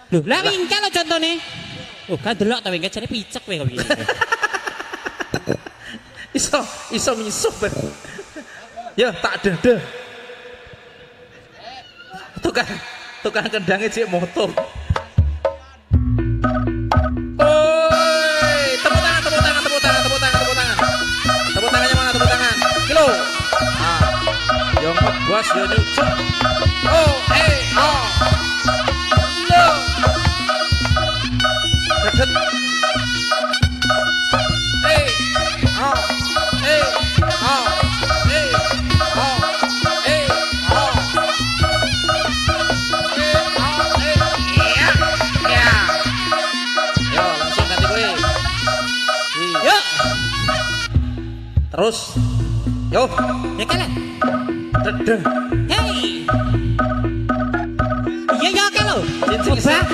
Lho, lah wingkel lho contone. Oh, kan delok ta wingkel jane picek kowe kok piye. Iso misuh. Ya tak dede. Tukang kendangnya cik moto. Oi, tepuk tangan. Tepuk tangannya mana tepuk tangan? Kilo. Ah, yang ngebas ya nyucuk. Oh, oh. Lo. Dedet. Oh. Terus, yo, Ya kan? dedeng. Hei. Iya ya kan lho. Cincin Coba